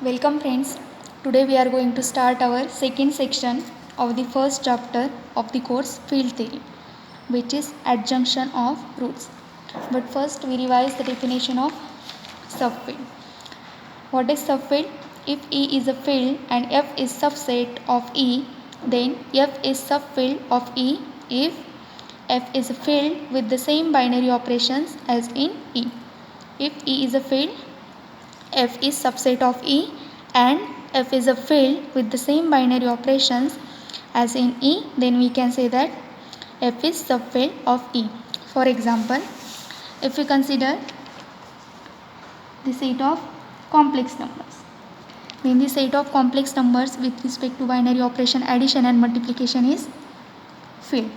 Welcome friends. Today we are going to start our second section of the first chapter of the course Field Theory, which is adjunction of roots. But first we revise the definition of subfield. What is subfield? If E is a field and F is subset of E, then F is subfield of E if F is a field with the same binary operations as in E. If E is a field, F is subset of E and F is a field with the same binary operations as in E, then we can say that F is subfield of E. For example, if we consider the set of complex numbers, then the set of complex numbers with respect to binary operation addition and multiplication is field.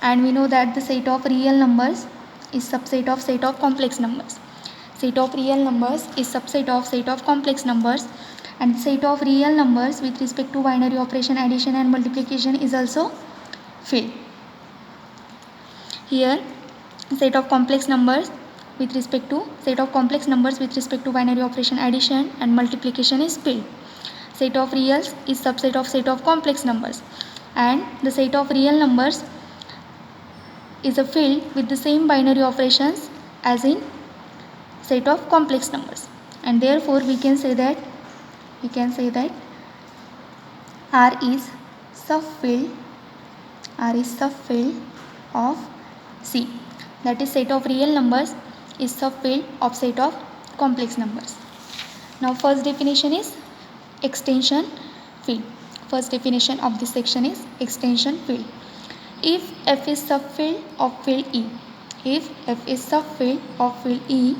And we know that the set of real numbers is subset of set of complex numbers. Set of real numbers is subset of set of complex numbers, and set of real numbers with respect to binary operation addition and multiplication is also field. Here set of complex numbers with respect to binary operation addition and multiplication is field. Set of reals is subset of set of complex numbers, and the set of real numbers is a field with the same binary operations as in set of complex numbers, and therefore we can say that R is subfield of C, that is set of real numbers is subfield of set of complex numbers. Now first definition is extension field. First definition of this section is extension field. If F is subfield of field E,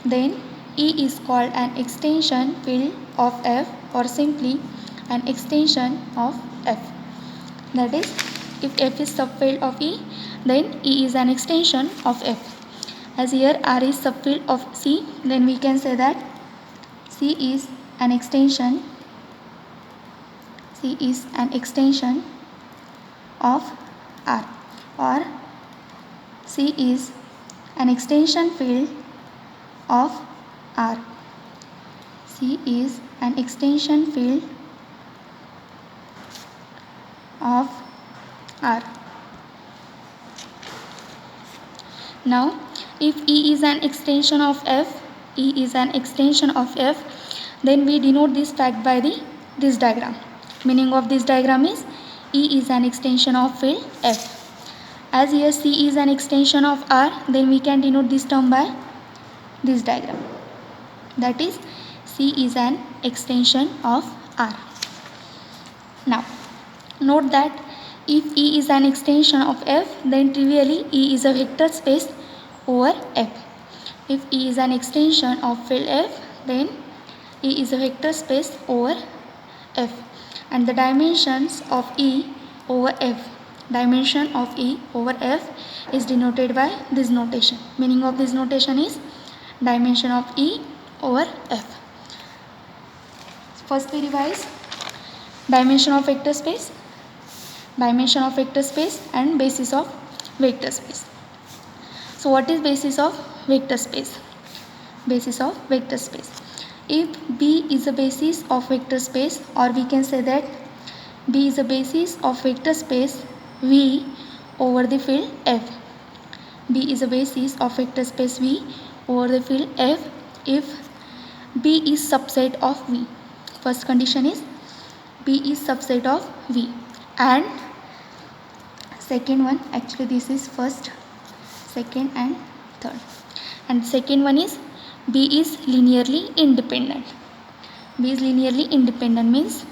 then E is called an extension field of F, or simply an extension of F. That is, if F is subfield of E, then E is an extension of F. As here R is subfield of C, then we can say that C is an extension of R, or C is an extension field of R. C is an extension field of R. Now, if E is an extension of F, then we denote this fact by this diagram. Meaning of this diagram is E is an extension of field F. As here C is an extension of R, then we can denote this term by this diagram. That is, C is an extension of R. Now, note that if E is an extension of F, then trivially E is a vector space over F. If E is an extension of field F, then E is a vector space over F. And the dimensions of E over F is denoted by this notation. Meaning of this notation is dimension of E over F. First we revise dimension of vector space and basis of vector space. So what is basis of vector space? If B is a basis of vector space, or we can say that B is a basis of vector space V over the field F. B is a basis of vector space V over the field F if B is subset of V. First condition is B is subset of V, and second one, actually this is first, second and third, and second one is B is linearly independent. Means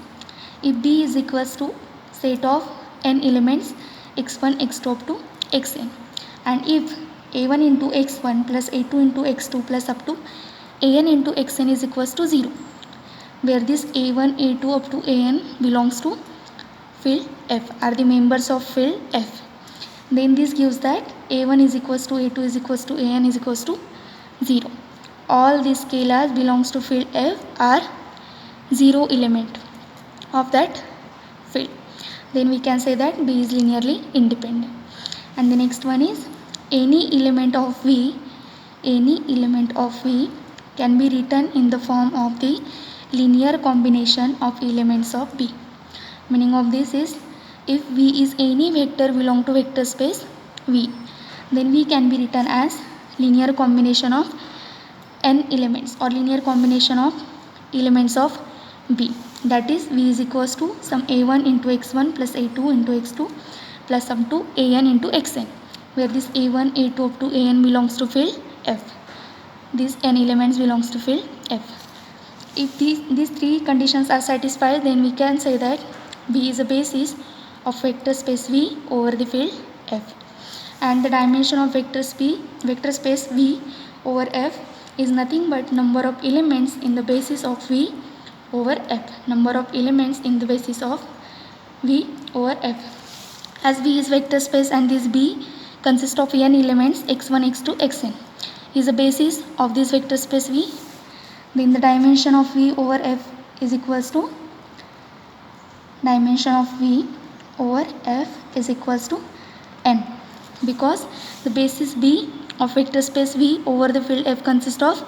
if B is equals to set of n elements x1, x2 up to xn, and if a1 into x1 plus a2 into x2 plus up to an into xn is equals to 0, where this a1, a2 up to an belongs to field F, are the members of field F, then this gives that a1 is equals to a2 is equals to an is equals to 0. All these scalars belongs to field F are 0 element of that field. Then we can say that B is linearly independent. And the next one is any element of V can be written in the form of the linear combination of elements of B. Meaning of this is, if V is any vector belong to vector space V, then V can be written as linear combination of n elements or linear combination of elements of B. That is, V is equals to some a1 into x1 plus a2 into x2 plus sum to an into xn, where this a1, a2 up to an belongs to field F. These n elements belongs to field F. If these three conditions are satisfied, then we can say that V is a basis of vector space V over the field F. And the dimension of vector space V over F is nothing but number of elements in the basis of V over F. Number of elements in the basis of V over F. As V is vector space and this B consists of n elements x1, x2, xn is the basis of this vector space V, then the dimension of V over F is equals to dimension of V over F is equals to n, because the basis B of vector space V over the field F consists of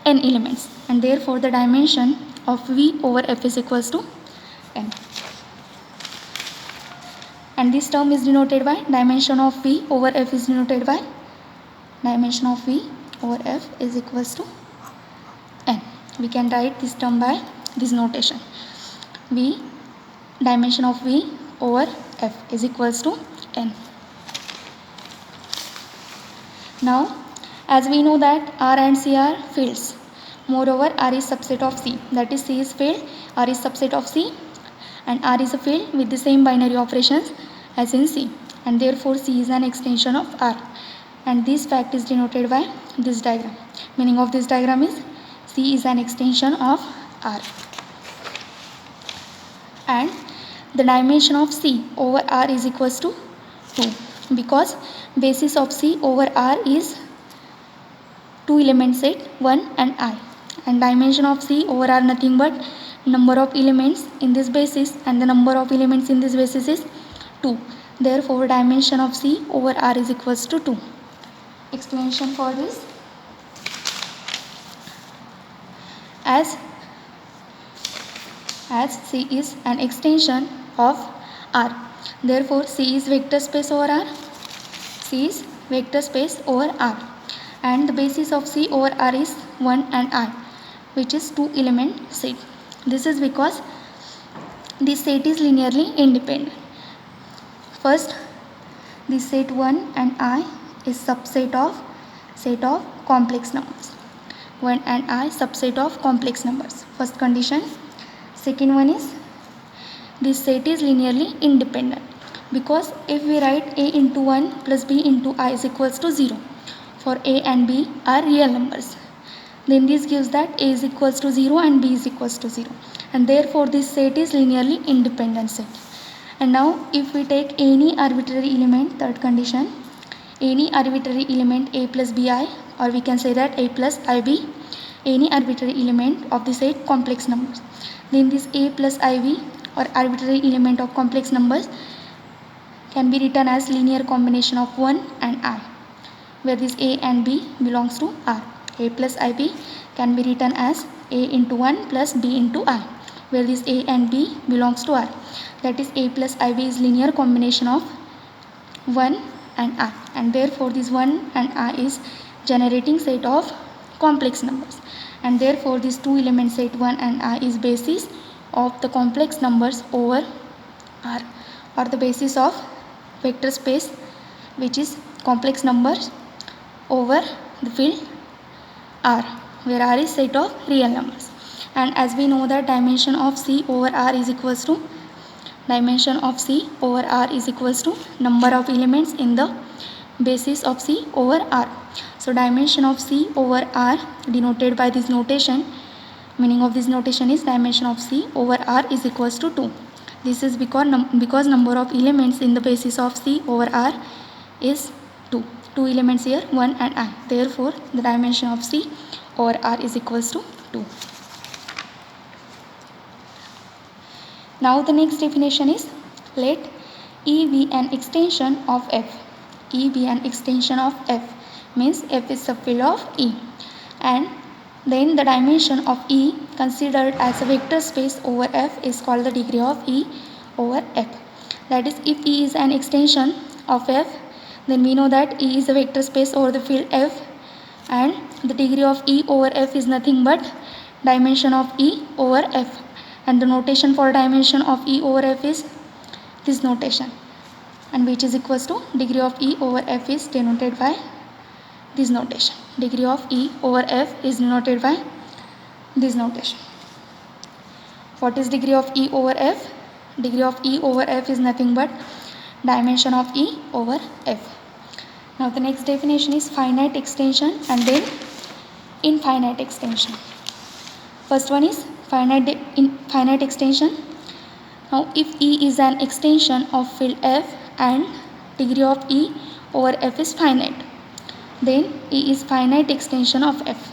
n elements, and therefore the dimension of V over F is equals to n. And this term is denoted by dimension of V over F is denoted by dimension of V over F is equals to n. We can write this term by this notation. V dimension of V over F is equals to n. Now, as we know that R and C are fields, moreover R is subset of C, that is C is field, R is subset of C, and R is a field with the same binary operations as in C, and therefore C is an extension of R, and this fact is denoted by this diagram. Meaning of this diagram is C is an extension of R, and the dimension of C over R is equals to 2, because basis of C over R is 2 element set 1 and I, and dimension of C over R nothing but number of elements in this basis, and the number of elements in this basis is 2. Therefore dimension of C over R is equals to 2. Explanation for this: as C is an extension of R, therefore C is vector space over R. C is vector space over R, and the basis of C over R is 1 and I, which is 2 element set. This is because this set is linearly independent. First, the set 1 and I is subset of set of complex numbers. 1 and I subset of complex numbers. First condition. Second one is this set is linearly independent, because if we write A into 1 plus B into I is equals to 0 for A and B are real numbers, then this gives that A is equals to 0 and B is equals to 0, and therefore this set is linearly independent set. And now if we take any arbitrary element, third condition, any arbitrary element A plus Bi, or we can say that A plus Ib, any arbitrary element of the set complex numbers, then this A plus Ib or arbitrary element of complex numbers can be written as linear combination of 1 and I, where this A and B belongs to R. A plus Ib can be written as A into 1 plus B into I, where this A and B belongs to R. That is, A plus Ib is linear combination of 1 and I, and therefore this 1 and I is generating set of complex numbers, and therefore this 2 element set 1 and I is basis of the complex numbers over R, or the basis of vector space which is complex numbers over the field R, where R is set of real numbers. And as we know that dimension of C over R is equals to number of elements in the basis of C over R. So dimension of C over R denoted by this notation, meaning of this notation is dimension of C over R is equals to 2. This is because number of elements in the basis of C over R is 2. 2 elements here, 1 and I. Therefore the dimension of C over R is equals to 2. Now the next definition is, let E be an extension of F. E be an extension of F means F is subfield of E, and then the dimension of E considered as a vector space over F is called the degree of E over F. That is, if E is an extension of F, then we know that E is a vector space over the field F, and the degree of E over F is nothing but dimension of E over F, and the notation for dimension of E over F is this notation, and which is equals to degree of E over F is denoted by this notation. Degree of E over F is denoted by this notation. What is degree of E over F? Degree of E over F is nothing but dimension of E over F. Now the next definition is finite extension and then infinite extension. First one is finite extension. Now if E is an extension of field F and degree of E over F is finite, then E is finite extension of F.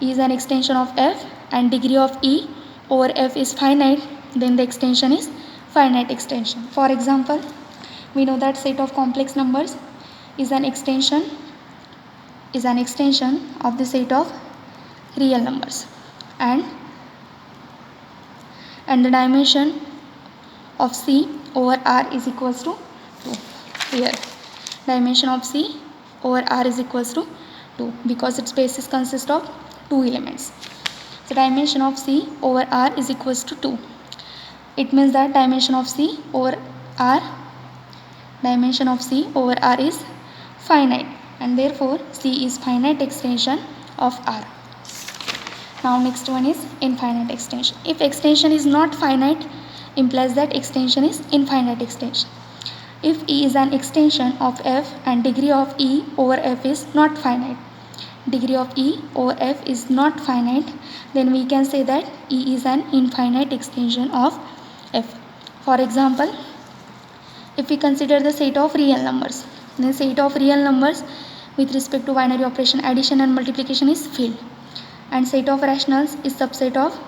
E is an extension of F and degree of E over F is finite, then the extension is finite extension. For example, we know that set of complex numbers is an extension of the set of real numbers, and the dimension of C over R is equals to 2. Here dimension of C over R is equals to 2 because its basis consists of 2 elements. So dimension of C over R is equals to 2. It means that dimension of C over R is finite, and therefore C is finite extension of R. Now next one is infinite extension. If extension is not finite, implies that extension is infinite extension. If E is an extension of F and degree of E over F is not finite, then we can say that E is an infinite extension of F. For example, if we consider the set of real numbers, then set of real numbers with respect to binary operation addition and multiplication is filled, and set of rationals is subset of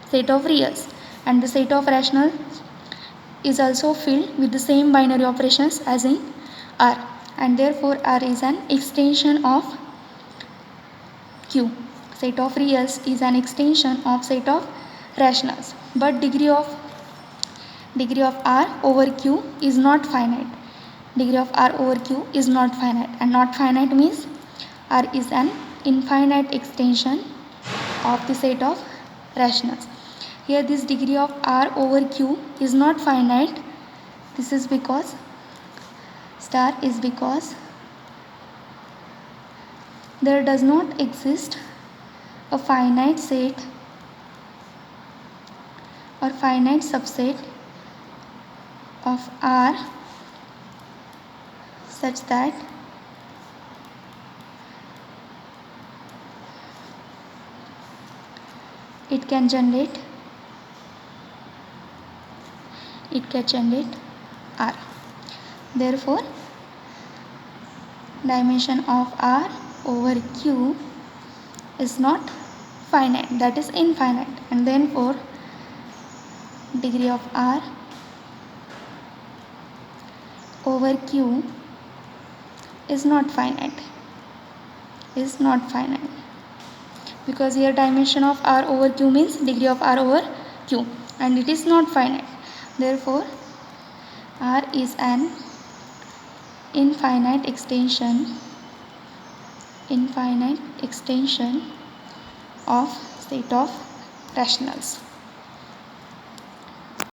set of reals, and the set of rationals is also filled with the same binary operations as in R, and therefore R is an extension of Q. Set of reals is an extension of set of rationals, but degree of R over Q is not finite. Degree of R over Q is not finite, and not finite means R is an infinite extension of the set of rationals. Here this degree of R over Q is not finite. This is because there does not exist a finite set or finite subset of R such that it can generate R. Therefore, dimension of R over Q is not finite, that is infinite, and therefore degree of R over Q is not finite, because here dimension of R over Q means degree of R over Q, and it is not finite. Therefore R is an infinite extension of set of rationals.